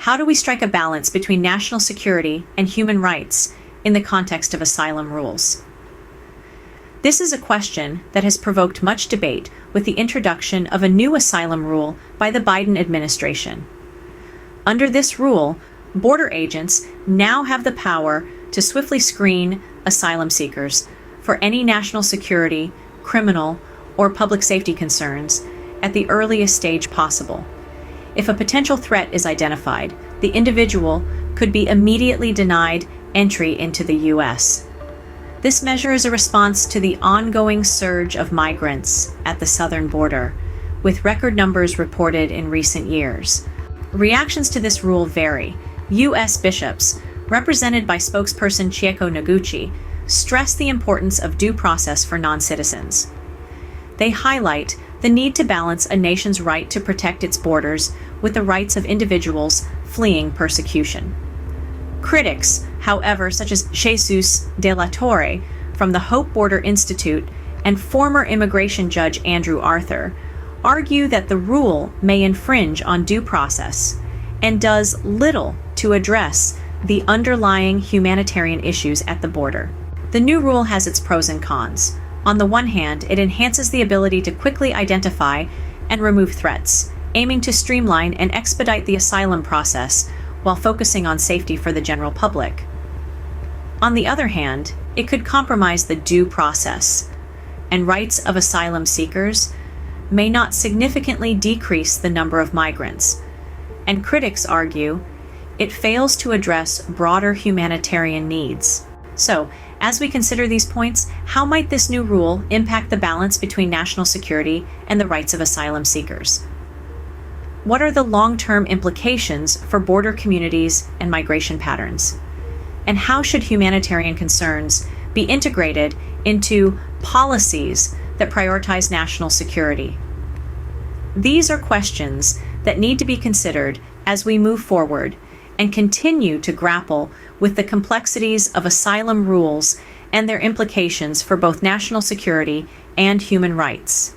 how do we strike a balance between national security and human rights in the context of asylum rules? This is a question that has provoked much debate with the introduction of a new asylum rule by the Biden administration. Under this rule, border agents now have the power to swiftly screen asylum seekers for any national security, criminal, or public safety concerns at the earliest stage possible. If a potential threat is identified, the individual could be immediately denied entry into the U.S. This measure is a response to the ongoing surge of migrants at the southern border, with record numbers reported in recent years. Reactions to this rule vary. U.S. bishops, represented by spokesperson Chieko Noguchi, stress the importance of due process for non-citizens. They highlight the need to balance a nation's right to protect its borders with the rights of individuals fleeing persecution. Critics, however, such as Jesus de la Torre from the Hope Border Institute and former immigration judge Andrew Arthur, argue that the rule may infringe on due process and does little to address the underlying humanitarian issues at the border. The new rule has its pros and cons. On the one hand, it enhances the ability to quickly identify and remove threats, aiming to streamline and expedite the asylum process while focusing on safety for the general public. On the other hand, it could compromise the due process, and rights of asylum seekers may not significantly decrease the number of migrants. And critics argue it fails to address broader humanitarian needs. So, as we consider these points, how might this new rule impact the balance between national security and the rights of asylum seekers? What are the long-term implications for border communities and migration patterns? And how should humanitarian concerns be integrated into policies that prioritize national security? These are questions that need to be considered as we move forward and continue to grapple with the complexities of asylum rules and their implications for both national security and human rights.